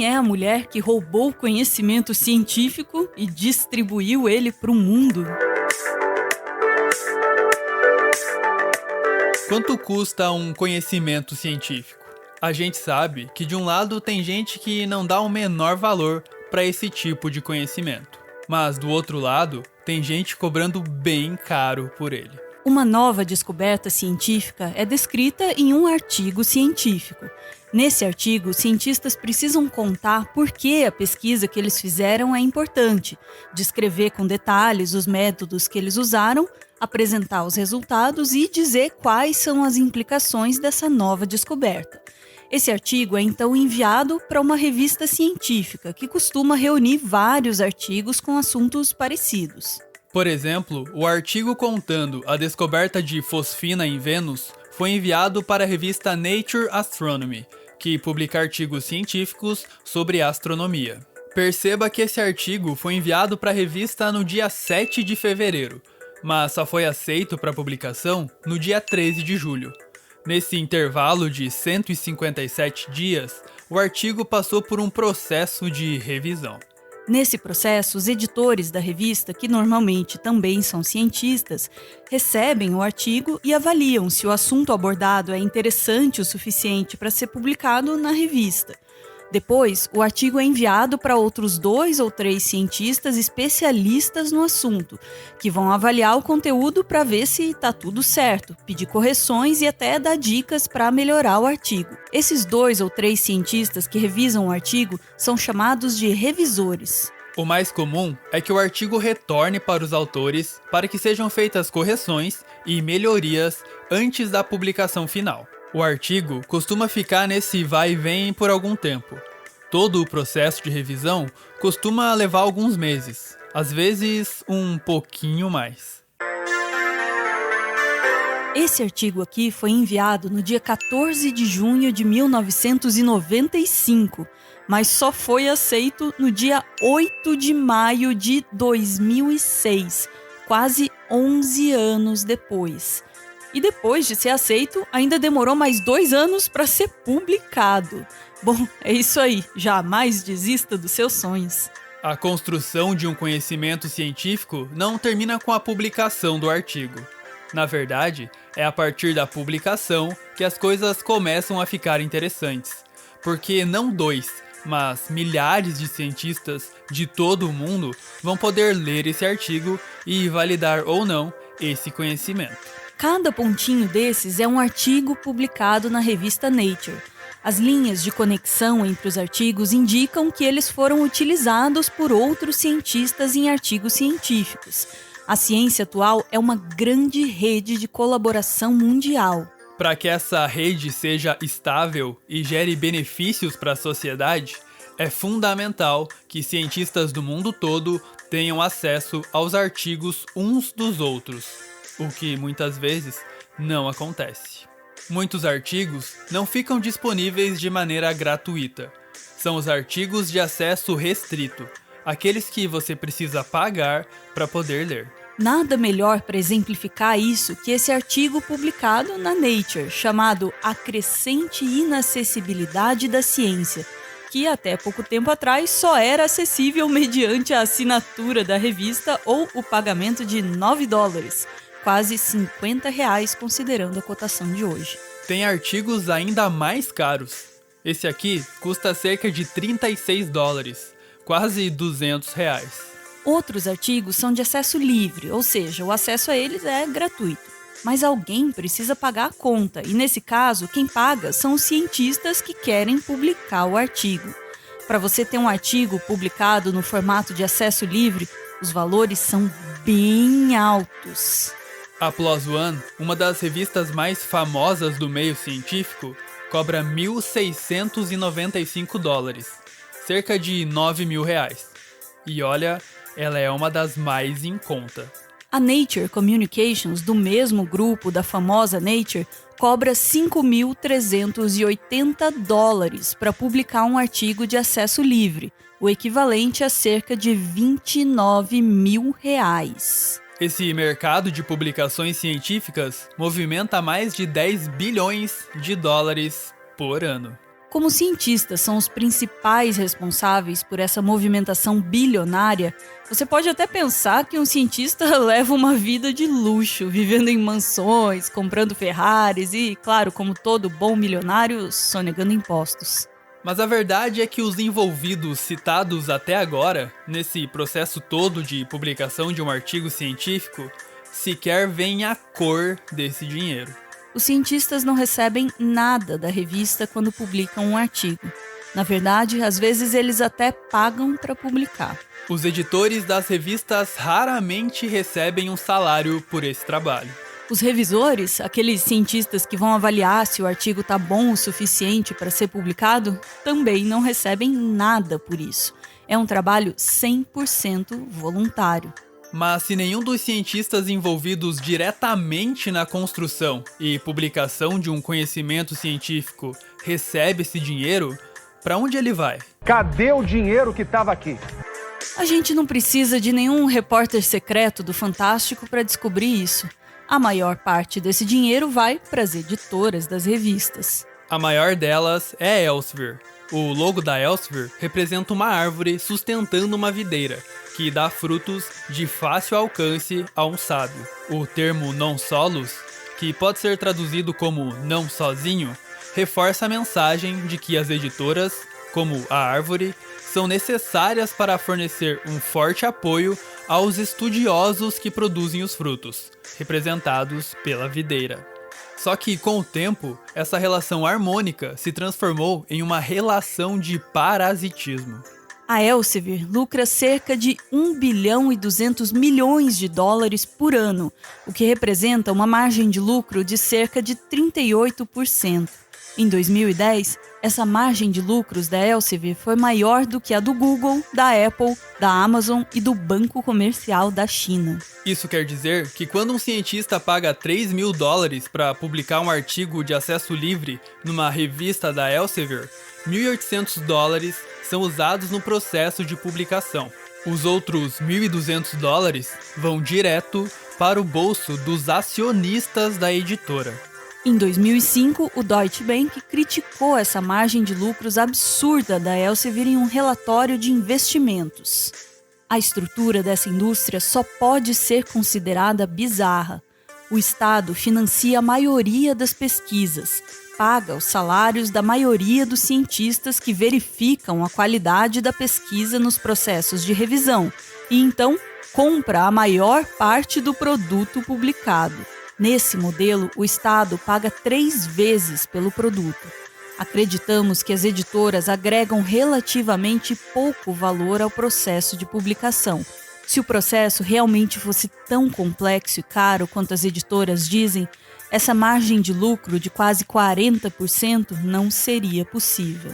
Quem é a mulher que roubou o conhecimento científico e distribuiu ele para o mundo? Quanto custa um conhecimento científico? A gente sabe que de um lado tem gente que não dá o menor valor para esse tipo de conhecimento, mas do outro lado tem gente cobrando bem caro por ele. Uma nova descoberta científica é descrita em um artigo científico. Nesse artigo, os cientistas precisam contar por que a pesquisa que eles fizeram é importante, descrever com detalhes os métodos que eles usaram, apresentar os resultados e dizer quais são as implicações dessa nova descoberta. Esse artigo é então enviado para uma revista científica que costuma reunir vários artigos com assuntos parecidos. Por exemplo, o artigo contando a descoberta de fosfina em Vênus foi enviado para a revista Nature Astronomy, que publica artigos científicos sobre astronomia. Perceba que esse artigo foi enviado para a revista no dia 7 de fevereiro, mas só foi aceito para publicação no dia 13 de julho. Nesse intervalo de 157 dias, o artigo passou por um processo de revisão. Nesse processo, os editores da revista, que normalmente também são cientistas, recebem o artigo e avaliam se o assunto abordado é interessante o suficiente para ser publicado na revista. Depois, o artigo é enviado para outros 2 ou 3 cientistas especialistas no assunto, que vão avaliar o conteúdo para ver se está tudo certo, pedir correções e até dar dicas para melhorar o artigo. Esses 2 ou 3 cientistas que revisam o artigo são chamados de revisores. O mais comum é que o artigo retorne para os autores para que sejam feitas correções e melhorias antes da publicação final. O artigo costuma ficar nesse vai e vem por algum tempo. Todo o processo de revisão costuma levar alguns meses, às vezes um pouquinho mais. Esse artigo aqui foi enviado no dia 14 de junho de 1995, mas só foi aceito no dia 8 de maio de 2006, quase 11 anos depois. E depois de ser aceito, ainda demorou mais 2 anos para ser publicado. Bom, é isso aí. Jamais desista dos seus sonhos. A construção de um conhecimento científico não termina com a publicação do artigo. Na verdade, é a partir da publicação que as coisas começam a ficar interessantes. Porque não 2, mas milhares de cientistas de todo o mundo vão poder ler esse artigo e validar ou não esse conhecimento. Cada pontinho desses é um artigo publicado na revista Nature. As linhas de conexão entre os artigos indicam que eles foram utilizados por outros cientistas em artigos científicos. A ciência atual é uma grande rede de colaboração mundial. Para que essa rede seja estável e gere benefícios para a sociedade, é fundamental que cientistas do mundo todo tenham acesso aos artigos uns dos outros, o que muitas vezes não acontece. Muitos artigos não ficam disponíveis de maneira gratuita. São os artigos de acesso restrito, aqueles que você precisa pagar para poder ler. Nada melhor para exemplificar isso que esse artigo publicado na Nature, chamado A Crescente Inacessibilidade da Ciência, que até pouco tempo atrás só era acessível mediante a assinatura da revista ou o pagamento de $9, quase R$50 considerando a cotação de hoje. Tem artigos ainda mais caros. Esse aqui custa cerca de $36, quase R$200. Outros artigos são de acesso livre, ou seja, o acesso a eles é gratuito. Mas alguém precisa pagar a conta, e nesse caso, quem paga são os cientistas que querem publicar o artigo. Para você ter um artigo publicado no formato de acesso livre, os valores são bem altos. A PLOS ONE, uma das revistas mais famosas do meio científico, cobra $1.695, cerca de R$9.000. E olha, ela é uma das mais em conta. A Nature Communications, do mesmo grupo da famosa Nature, cobra $5.380 para publicar um artigo de acesso livre, o equivalente a cerca de R$29.000. Esse mercado de publicações científicas movimenta mais de $10 bilhões por ano. Como os cientistas são os principais responsáveis por essa movimentação bilionária, você pode até pensar que um cientista leva uma vida de luxo, vivendo em mansões, comprando Ferraris e, claro, como todo bom milionário, sonegando impostos. Mas a verdade é que os envolvidos citados até agora, nesse processo todo de publicação de um artigo científico, sequer veem a cor desse dinheiro. Os cientistas não recebem nada da revista quando publicam um artigo. Na verdade, às vezes eles até pagam para publicar. Os editores das revistas raramente recebem um salário por esse trabalho. Os revisores, aqueles cientistas que vão avaliar se o artigo está bom o suficiente para ser publicado, também não recebem nada por isso. É um trabalho 100% voluntário. Mas se nenhum dos cientistas envolvidos diretamente na construção e publicação de um conhecimento científico recebe esse dinheiro, para onde ele vai? Cadê o dinheiro que estava aqui? A gente não precisa de nenhum repórter secreto do Fantástico para descobrir isso. A maior parte desse dinheiro vai para as editoras das revistas. A maior delas é a Elsevier. O logo da Elsevier representa uma árvore sustentando uma videira, que dá frutos de fácil alcance a um sábio. O termo non solus, que pode ser traduzido como não sozinho, reforça a mensagem de que as editoras, como a árvore, são necessárias para fornecer um forte apoio aos estudiosos que produzem os frutos, representados pela videira. Só que, com o tempo, essa relação harmônica se transformou em uma relação de parasitismo. A Elsevier lucra cerca de 1 bilhão e 200 milhões de dólares por ano, o que representa uma margem de lucro de cerca de 38%. Em 2010, essa margem de lucros da Elsevier foi maior do que a do Google, da Apple, da Amazon e do Banco Comercial da China. Isso quer dizer que quando um cientista paga $3.000 para publicar um artigo de acesso livre numa revista da Elsevier, $1.800 são usados no processo de publicação. Os outros $1.200 vão direto para o bolso dos acionistas da editora. Em 2005, o Deutsche Bank criticou essa margem de lucros absurda da Elsevier em um relatório de investimentos. A estrutura dessa indústria só pode ser considerada bizarra. O Estado financia a maioria das pesquisas, paga os salários da maioria dos cientistas que verificam a qualidade da pesquisa nos processos de revisão e, então, compra a maior parte do produto publicado. Nesse modelo, o Estado paga 3 vezes pelo produto. Acreditamos que as editoras agregam relativamente pouco valor ao processo de publicação. Se o processo realmente fosse tão complexo e caro quanto as editoras dizem, essa margem de lucro de quase 40% não seria possível.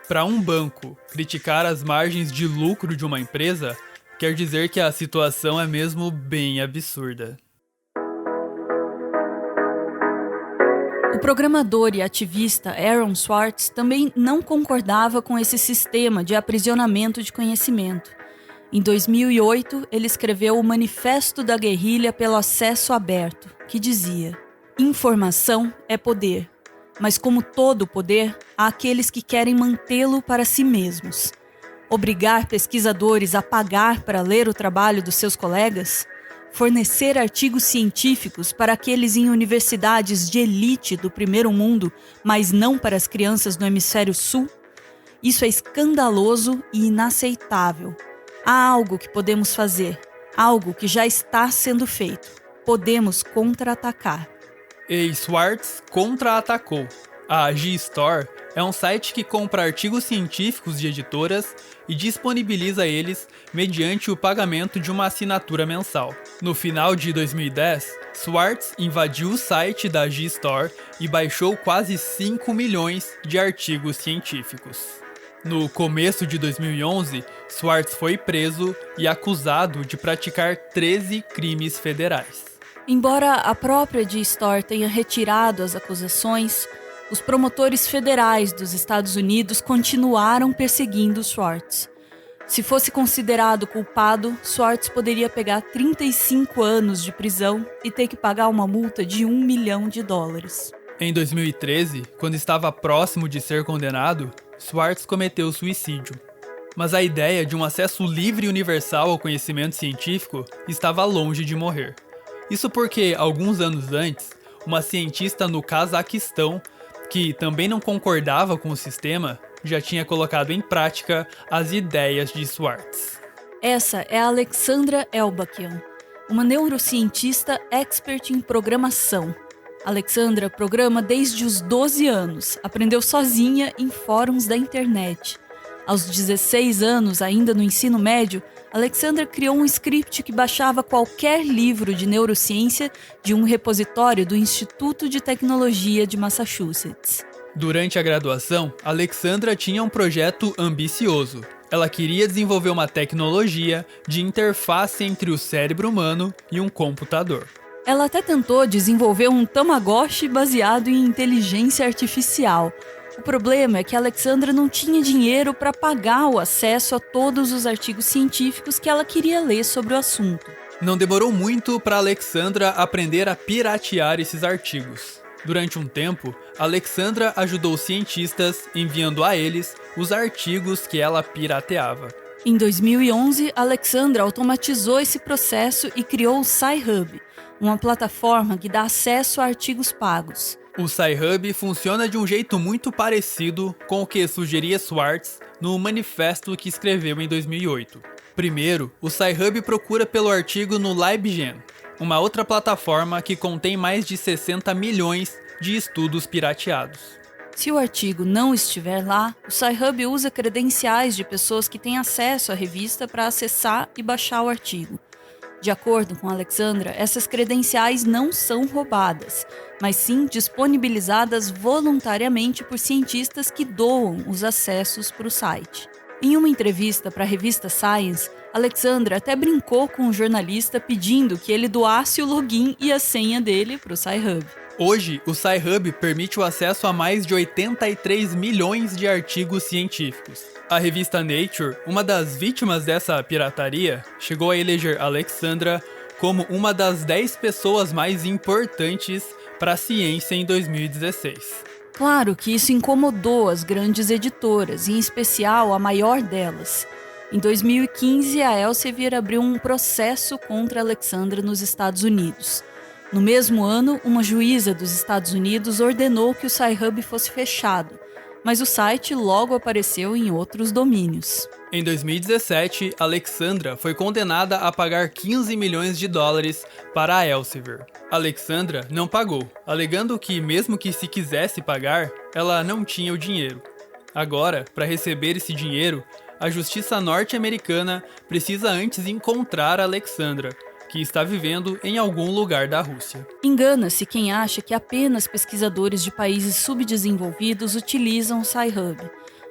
Para um banco, criticar as margens de lucro de uma empresa quer dizer que a situação é mesmo bem absurda. O programador e ativista Aaron Swartz também não concordava com esse sistema de aprisionamento de conhecimento. Em 2008, ele escreveu o Manifesto da Guerrilha pelo Acesso Aberto, que dizia: informação é poder, mas como todo poder, há aqueles que querem mantê-lo para si mesmos. Obrigar pesquisadores a pagar para ler o trabalho dos seus colegas? Fornecer artigos científicos para aqueles em universidades de elite do primeiro mundo, mas não para as crianças do hemisfério sul? Isso é escandaloso e inaceitável. Há algo que podemos fazer, algo que já está sendo feito. Podemos contra-atacar. E Swartz contra-atacou. A G-Store é um site que compra artigos científicos de editoras e disponibiliza eles mediante o pagamento de uma assinatura mensal. No final de 2010, Swartz invadiu o site da G-Store e baixou quase 5 milhões de artigos científicos. No começo de 2011, Swartz foi preso e acusado de praticar 13 crimes federais. Embora a própria G-Store tenha retirado as acusações, os promotores federais dos Estados Unidos continuaram perseguindo Swartz. Se fosse considerado culpado, Swartz poderia pegar 35 anos de prisão e ter que pagar uma multa de $1 milhão. Em 2013, quando estava próximo de ser condenado, Schwartz cometeu suicídio. Mas a ideia de um acesso livre e universal ao conhecimento científico estava longe de morrer. Isso porque, alguns anos antes, uma cientista no Cazaquistão, que também não concordava com o sistema, já tinha colocado em prática as ideias de Schwartz. Essa é a Alexandra Elbakian, uma neurocientista expert em programação. Alexandra programa desde os 12 anos, aprendeu sozinha em fóruns da internet. Aos 16 anos, ainda no ensino médio, Alexandra criou um script que baixava qualquer livro de neurociência de um repositório do Instituto de Tecnologia de Massachusetts. Durante a graduação, Alexandra tinha um projeto ambicioso. Ela queria desenvolver uma tecnologia de interface entre o cérebro humano e um computador. Ela até tentou desenvolver um Tamagotchi baseado em inteligência artificial. O problema é que a Alexandra não tinha dinheiro para pagar o acesso a todos os artigos científicos que ela queria ler sobre o assunto. Não demorou muito para Alexandra aprender a piratear esses artigos. Durante um tempo, Alexandra ajudou cientistas enviando a eles os artigos que ela pirateava. Em 2011, Alexandra automatizou esse processo e criou o Sci-Hub, uma plataforma que dá acesso a artigos pagos. O Sci-Hub funciona de um jeito muito parecido com o que sugeria Schwartz no manifesto que escreveu em 2008. Primeiro, o Sci-Hub procura pelo artigo no LibGen, uma outra plataforma que contém mais de 60 milhões de estudos pirateados. Se o artigo não estiver lá, o Sci-Hub usa credenciais de pessoas que têm acesso à revista para acessar e baixar o artigo. De acordo com Alexandra, essas credenciais não são roubadas, mas sim disponibilizadas voluntariamente por cientistas que doam os acessos para o site. Em uma entrevista para a revista Science, Alexandra até brincou com um jornalista pedindo que ele doasse o login e a senha dele para o Sci-Hub. Hoje, o Sci-Hub permite o acesso a mais de 83 milhões de artigos científicos. A revista Nature, uma das vítimas dessa pirataria, chegou a eleger Alexandra como uma das 10 pessoas mais importantes para a ciência em 2016. Claro que isso incomodou as grandes editoras, em especial a maior delas. Em 2015, a Elsevier abriu um processo contra Alexandra nos Estados Unidos. No mesmo ano, uma juíza dos Estados Unidos ordenou que o Sci-Hub fosse fechado, mas o site logo apareceu em outros domínios. Em 2017, Alexandra foi condenada a pagar 15 milhões de dólares para a Elsevier. Alexandra não pagou, alegando que, mesmo que se quisesse pagar, ela não tinha o dinheiro. Agora, para receber esse dinheiro, a justiça norte-americana precisa antes encontrar Alexandra, que está vivendo em algum lugar da Rússia. Engana-se quem acha que apenas pesquisadores de países subdesenvolvidos utilizam o Sci-Hub.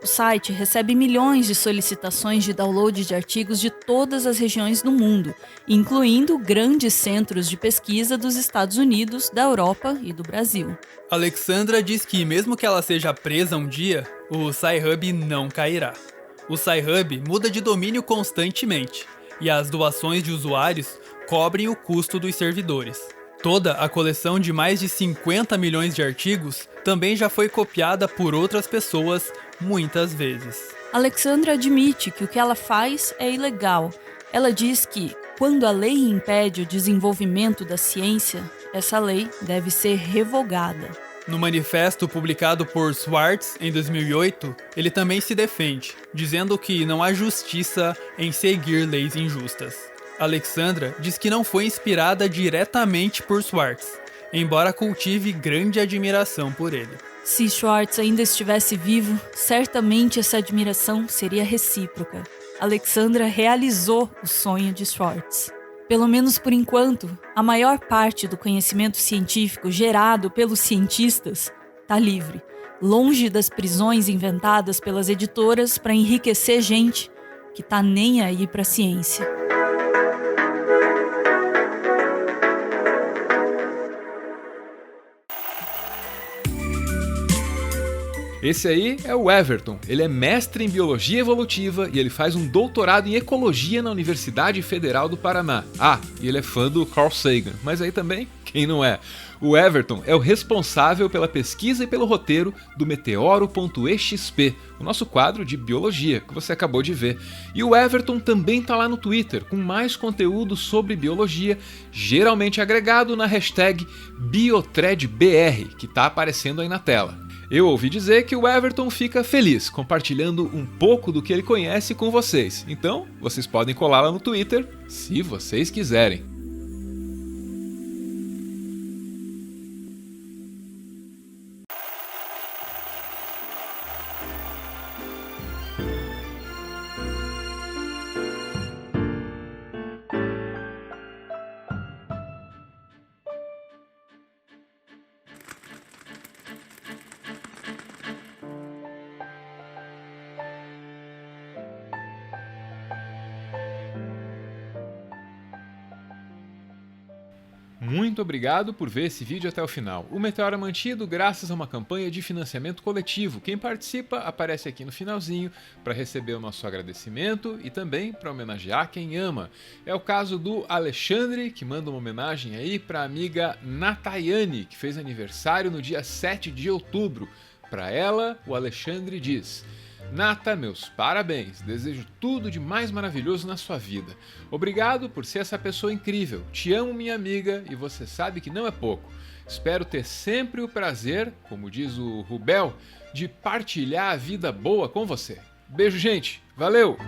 O site recebe milhões de solicitações de download de artigos de todas as regiões do mundo, incluindo grandes centros de pesquisa dos Estados Unidos, da Europa e do Brasil. Alexandra diz que mesmo que ela seja presa um dia, o Sci-Hub não cairá. O Sci-Hub muda de domínio constantemente, e as doações de usuários cobrem o custo dos servidores. Toda a coleção de mais de 50 milhões de artigos também já foi copiada por outras pessoas muitas vezes. Alexandra admite que o que ela faz é ilegal. Ela diz que, quando a lei impede o desenvolvimento da ciência, essa lei deve ser revogada. No manifesto publicado por Schwartz em 2008, ele também se defende, dizendo que não há justiça em seguir leis injustas. Alexandra diz que não foi inspirada diretamente por Schwartz, embora cultive grande admiração por ele. Se Schwartz ainda estivesse vivo, certamente essa admiração seria recíproca. Alexandra realizou o sonho de Schwartz. Pelo menos por enquanto, a maior parte do conhecimento científico gerado pelos cientistas está livre, longe das prisões inventadas pelas editoras para enriquecer gente que tá nem aí para a ciência. Esse aí é o Everton. Ele é mestre em Biologia Evolutiva e ele faz um doutorado em Ecologia na Universidade Federal do Paraná. Ah, e ele é fã do Carl Sagan, mas aí também, quem não é? O Everton é o responsável pela pesquisa e pelo roteiro do Meteoro.exp, o nosso quadro de biologia que você acabou de ver. E o Everton também tá lá no Twitter com mais conteúdo sobre biologia, geralmente agregado na hashtag BiothreadBR, que tá aparecendo aí na tela. Eu ouvi dizer que o Everton fica feliz compartilhando um pouco do que ele conhece com vocês, então vocês podem colar lá no Twitter se vocês quiserem. Muito obrigado por ver esse vídeo até o final. O Meteoro é mantido graças a uma campanha de financiamento coletivo. Quem participa aparece aqui no finalzinho para receber o nosso agradecimento e também para homenagear quem ama. É o caso do Alexandre, que manda uma homenagem aí para a amiga Natayane, que fez aniversário no dia 7 de outubro. Para ela, o Alexandre diz: Nata, meus parabéns, desejo tudo de mais maravilhoso na sua vida. Obrigado por ser essa pessoa incrível, te amo minha amiga e você sabe que não é pouco. Espero ter sempre o prazer, como diz o Rubel, de partilhar a vida boa com você. Beijo gente, valeu!